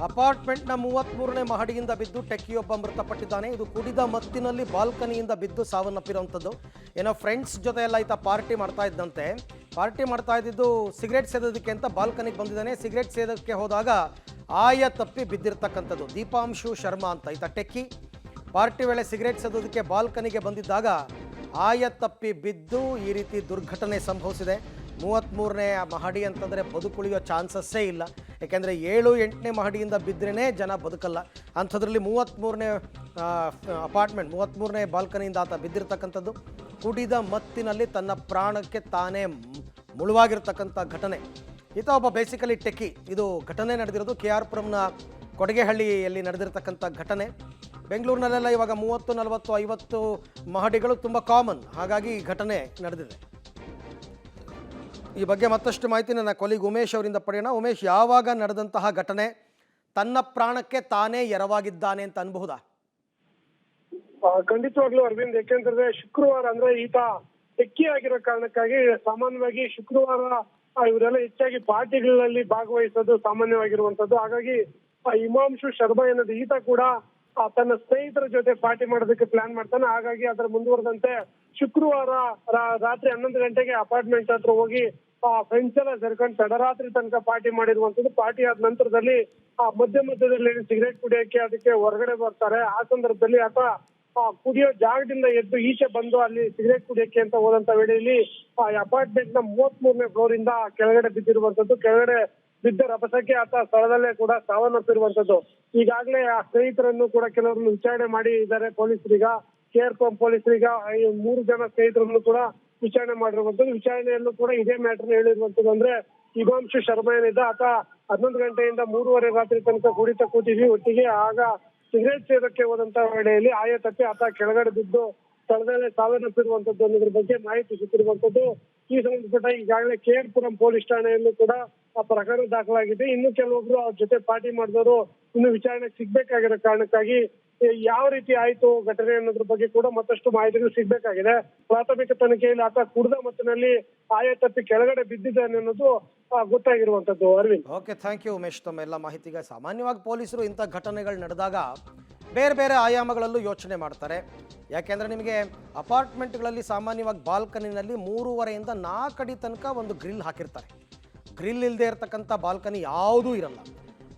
ಅಪಾರ್ಟ್ಮೆಂಟ್ನ 33ನೇ ಮಹಡಿಯಿಂದ ಬಿದ್ದು ಟೆಕ್ಕಿಯೊಬ್ಬ ಮೃತಪಟ್ಟಿದ್ದಾನೆ. ಇದು ಕುಡಿದ ಮತ್ತಿನಲ್ಲಿ ಬಾಲ್ಕನಿಯಿಂದ ಬಿದ್ದು ಸಾವನ್ನಪ್ಪಿರುವಂಥದ್ದು. ಏನೋ ಫ್ರೆಂಡ್ಸ್ ಜೊತೆ ಎಲ್ಲ ಈತ ಪಾರ್ಟಿ ಮಾಡ್ತಾ ಇದ್ದಂತೆ. ಪಾರ್ಟಿ ಮಾಡ್ತಾ ಇದ್ದಿದ್ದು ಸಿಗರೇಟ್ ಸೇದೋದಕ್ಕೆ ಅಂತ ಬಾಲ್ಕನಿಗೆ ಬಂದಿದ್ದಾನೆ. ಸಿಗರೇಟ್ ಸೇದೋಕ್ಕೆ ಹೋದಾಗ ಆಯ ತಪ್ಪಿ ಬಿದ್ದಿರ್ತಕ್ಕಂಥದ್ದು. ದೀಪಾಂಶು ಶರ್ಮಾ ಅಂತ ಈತ ಟೆಕ್ಕಿ. ಪಾರ್ಟಿ ವೇಳೆ ಸಿಗರೇಟ್ ಸೇದೋದಕ್ಕೆ ಬಾಲ್ಕನಿಗೆ ಬಂದಿದ್ದಾಗ ಆಯ ತಪ್ಪಿ ಬಿದ್ದು ಈ ರೀತಿ ದುರ್ಘಟನೆ ಸಂಭವಿಸಿದೆ. 33ನೇ ಮಹಡಿ ಅಂತಂದರೆ ಬದುಕುಳಿಯೋ ಚಾನ್ಸಸ್ಸೇ ಇಲ್ಲ. ಯಾಕೆಂದರೆ 7-8ನೇ ಮಹಡಿಯಿಂದ ಬಿದ್ದರೇ ಜನ ಬದುಕಲ್ಲ. ಅಂಥದ್ರಲ್ಲಿ 33ನೇ ಅಪಾರ್ಟ್ಮೆಂಟ್ 33ನೇ ಬಾಲ್ಕನಿಯಿಂದ ಆತ ಬಿದ್ದಿರ್ತಕ್ಕಂಥದ್ದು. ಕುಡಿದ ಮತ್ತಿನಲ್ಲಿ ತನ್ನ ಪ್ರಾಣಕ್ಕೆ ತಾನೇ ಮುಳುವಾಗಿರ್ತಕ್ಕಂಥ ಘಟನೆ. ಈತ ಒಬ್ಬ ಬೇಸಿಕಲಿ ಟೆಕ್ಕಿ. ಇದು ಘಟನೆ ನಡೆದಿರೋದು KR ಪುರಂನ ಕೊಡಗೇಹಳ್ಳಿಯಲ್ಲಿ ನಡೆದಿರ್ತಕ್ಕಂಥ ಘಟನೆ. ಬೆಂಗಳೂರಿನಲ್ಲೆಲ್ಲ ಇವಾಗ 30, 40, 50 ಮಹಡಿಗಳು ತುಂಬ ಕಾಮನ್. ಹಾಗಾಗಿ ಈ ಘಟನೆ ನಡೆದಿದೆ. ಈ ಬಗ್ಗೆ ಮತ್ತಷ್ಟು ಮಾಹಿತಿ ನನ್ನ ಕೊಲೀಗ್ ಉಮೇಶ್ ಅವರಿಂದ ಪಡೆಯೋಣ. ಉಮೇಶ್, ಯಾವಾಗ ನಡೆದಂತಹ ಘಟನೆ? ತನ್ನ ಪ್ರಾಣಕ್ಕೆ ತಾನೇ ಎರವಾಗಿದ್ದಾನೆ ಅಂತ ಅನ್ಬಹುದಾ? ಖಂಡಿತವಾಗ್ಲೂ ಅರವಿಂದ್, ಯಾಕೆಂದ್ರೆ ಶುಕ್ರವಾರ ಅಂದ್ರೆ ಈತ ಟೆಕ್ಕಿ ಆಗಿರೋ ಕಾರಣಕ್ಕಾಗಿ ಸಾಮಾನ್ಯವಾಗಿ ಶುಕ್ರವಾರ ಇವರೆಲ್ಲ ಹೆಚ್ಚಾಗಿ ಪಾರ್ಟಿಗಳಲ್ಲಿ ಭಾಗವಹಿಸೋದು ಸಾಮಾನ್ಯವಾಗಿರುವಂತದ್ದು. ಹಾಗಾಗಿ ಹಿಮಾಂಶು ಶರ್ಮಾ ಅನ್ನೋದು ಈತ ಕೂಡ ತನ್ನ ಸ್ನೇಹಿತರ ಜೊತೆ ಪಾರ್ಟಿ ಮಾಡೋದಕ್ಕೆ ಪ್ಲಾನ್ ಮಾಡ್ತಾನೆ. ಹಾಗಾಗಿ ಅದರ ಮುಂದುವರೆದಂತೆ ಶುಕ್ರವಾರ ರಾತ್ರಿ 11 ಗಂಟೆಗೆ ಅಪಾರ್ಟ್ಮೆಂಟ್ ಹತ್ರ ಹೋಗಿ ಫ್ರೆಂಡ್ಸ್ ಎಲ್ಲ ಸೇರ್ಕೊಂಡು ತಡರಾತ್ರಿ ತನಕ ಪಾರ್ಟಿ ಮಾಡಿರುವಂತದ್ದು. ಪಾರ್ಟಿ ಆದ ನಂತರದಲ್ಲಿ ಮಧ್ಯದಲ್ಲಿ ಸಿಗರೇಟ್ ಕುಡಿಯೋಕೆ ಅದಕ್ಕೆ ಹೊರಗಡೆ ಬರ್ತಾರೆ. ಆ ಸಂದರ್ಭದಲ್ಲಿ ಆತ ಕುಡಿಯೋ ಜಾಗದಿಂದ ಎದ್ದು ಈಚೆ ಬಂದು ಅಲ್ಲಿ ಸಿಗರೇಟ್ ಕುಡಿಯೋಕೆ ಅಂತ ಹೋದಂತ ವೇಳೆಯಲ್ಲಿ ಅಪಾರ್ಟ್ಮೆಂಟ್ ನ 33ನೇ ಫ್ಲೋರ್ ಇಂದ ಕೆಳಗಡೆ ಬಿದ್ದಿರುವಂತದ್ದು. ಕೆಳಗಡೆ ಬಿದ್ದ ರಭಸಕ್ಕೆ ಆತ ಸ್ಥಳದಲ್ಲೇ ಕೂಡ ಸಾವನ್ನಪ್ಪಿರುವಂತದ್ದು. ಈಗಾಗಲೇ ಆ ಸ್ನೇಹಿತರನ್ನು ಕೂಡ ಕೆಲವರನ್ನು ವಿಚಾರಣೆ ಮಾಡಿ ಇದ್ದಾರೆ ಪೊಲೀಸರೀಗ. KR ಪುರಂ ಪೊಲೀಸರೀಗ 3 ಜನ ಸ್ನೇಹಿತರನ್ನು ಕೂಡ ವಿಚಾರಣೆ ಮಾಡಿರುವಂತದ್ದು. ವಿಚಾರಣೆಯಲ್ಲೂ ಕೂಡ ಇದೇ ಮ್ಯಾಟರ್ ಹೇಳಿರುವಂತದ್ದು. ಅಂದ್ರೆ ಹಿಮಾಂಶು ಶರ್ಮಾ ಏನಿದ್ದ ಆತ 11 ಗಂಟೆಯಿಂದ 3:30 ರಾತ್ರಿ ತನಕ ಕುಡಿತ ಕೂತಿದ್ವಿ ಒಟ್ಟಿಗೆ. ಆಗ ಸಿಗರೇಟ್ ಸೇದಕ್ಕೆ ಹೋದಂತ ವೇಳೆಯಲ್ಲಿ ಆಯ ತಪ್ಪಿ ಆತ ಕೆಳಗಡೆ ಬಿದ್ದು ಸ್ಥಳದಲ್ಲೇ ಸಾವನ್ನಪ್ಪಿರುವಂತದ್ದು ಅನ್ನೋದ್ರ ಬಗ್ಗೆ ಮಾಹಿತಿ ಸಿಕ್ಕಿರುವಂತದ್ದು. ಈ ಸಂಬಂಧಪಟ್ಟ ಈಗಾಗಲೇ KR ಪುರಂ ಪೊಲೀಸ್ ಠಾಣೆಯಲ್ಲೂ ಕೂಡ ಪ್ರಕರಣ ದಾಖಲಾಗಿದೆ. ಇನ್ನು ಕೆಲವೊಬ್ರು ಅವ್ರ ಜೊತೆ ಪಾರ್ಟಿ ಮಾಡಿದವರು ಇನ್ನು ವಿಚಾರಣೆ ಸಿಗ್ಬೇಕಾಗಿರೋ ಕಾರಣಕ್ಕಾಗಿ ಯಾವ ರೀತಿ ಆಯ್ತು ಘಟನೆ ಅನ್ನೋದ್ರ ಬಗ್ಗೆ ಕೂಡ ಮತ್ತಷ್ಟು ಮಾಹಿತಿಗಳು ಸಿಗ್ಬೇಕಾಗಿದೆ. ಪ್ರಾಥಮಿಕ ತನಿಖೆಯಲ್ಲಿ ಆತ ಕುಡಿದ ಮತ್ತಿನಲ್ಲಿ ಆಯ ತಪ್ಪಿ ಕೆಳಗಡೆ ಬಿದ್ದಿದ್ದಾನೆ ಅನ್ನೋದು ಗೊತ್ತಾಗಿರುವಂತದ್ದು. Arvind, okay, thank you Umesh ತಮ್ಮ ಎಲ್ಲ ಮಾಹಿತಿಗೆ. ಸಾಮಾನ್ಯವಾಗಿ ಪೊಲೀಸರು ಇಂಥ ಘಟನೆಗಳು ನಡೆದಾಗ ಬೇರೆ ಬೇರೆ ಆಯಾಮಗಳಲ್ಲೂ ಯೋಚನೆ ಮಾಡ್ತಾರೆ. ಯಾಕೆಂದರೆ ನಿಮಗೆ ಅಪಾರ್ಟ್ಮೆಂಟ್ಗಳಲ್ಲಿ ಸಾಮಾನ್ಯವಾಗಿ ಬಾಲ್ಕನಿನಲ್ಲಿ 3.5 ಇಂದ 4 ಅಡಿ ತನಕ ಒಂದು ಗ್ರಿಲ್ ಹಾಕಿರ್ತಾರೆ. ಗ್ರಿಲ್ ಇಲ್ಲದೆ ಇರತಕ್ಕಂಥ ಬಾಲ್ಕನಿ ಯಾವುದೂ ಇರಲ್ಲ.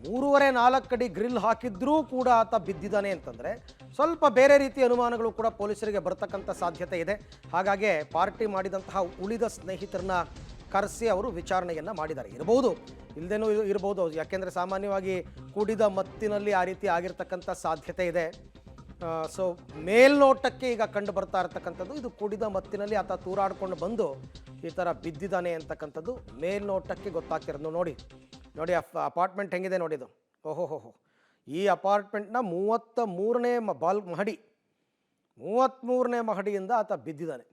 3.5-4 ಅಡಿ ಗ್ರಿಲ್ ಹಾಕಿದ್ರೂ ಕೂಡ ಆತ ಬಿದ್ದಿದ್ದಾನೆ ಅಂತಂದರೆ ಸ್ವಲ್ಪ ಬೇರೆ ರೀತಿಯ ಅನುಮಾನಗಳು ಕೂಡ ಪೊಲೀಸರಿಗೆ ಬರ್ತಕ್ಕಂಥ ಸಾಧ್ಯತೆ ಇದೆ. ಹಾಗಾಗಿ ಪಾರ್ಟಿ ಮಾಡಿದಂತಹ ಉಳಿದ ಸ್ನೇಹಿತರನ್ನ ಕರೆಸಿ ಅವರು ವಿಚಾರಣೆಯನ್ನು ಮಾಡಿದ್ದಾರೆ. ಇರಬಹುದು, ಇಲ್ಲದೇನೂ ಇರಬಹುದು. ಯಾಕೆಂದರೆ ಸಾಮಾನ್ಯವಾಗಿ ಕುಡಿದ ಮತ್ತಿನಲ್ಲಿ ಆ ರೀತಿ ಆಗಿರ್ತಕ್ಕಂಥ ಸಾಧ್ಯತೆ ಇದೆ. ಸೊ ಮೇಲ್ನೋಟಕ್ಕೆ ಈಗ ಕಂಡು ಬರ್ತಾ ಇರತಕ್ಕಂಥದ್ದು ಇದು ಕುಡಿದ ಮತ್ತಿನಲ್ಲಿ ಆತ ತೂರಾಡ್ಕೊಂಡು ಬಂದು ಈ ಥರ ಬಿದ್ದಿದ್ದಾನೆ ಅಂತಕ್ಕಂಥದ್ದು ಮೇಲ್ನೋಟಕ್ಕೆ ಗೊತ್ತಾಗ್ತಿರೋದು. ನೋಡಿ ಅಪಾರ್ಟ್ಮೆಂಟ್ ಹೆಂಗಿದೆ ನೋಡಿದು. ಓಹೋ, ಈ ಅಪಾರ್ಟ್ಮೆಂಟ್ನ 33ನೇ ಮಹಡಿ 33ನೇ ಮಹಡಿಯಿಂದ ಆತ ಬಿದ್ದಿದ್ದಾನೆ.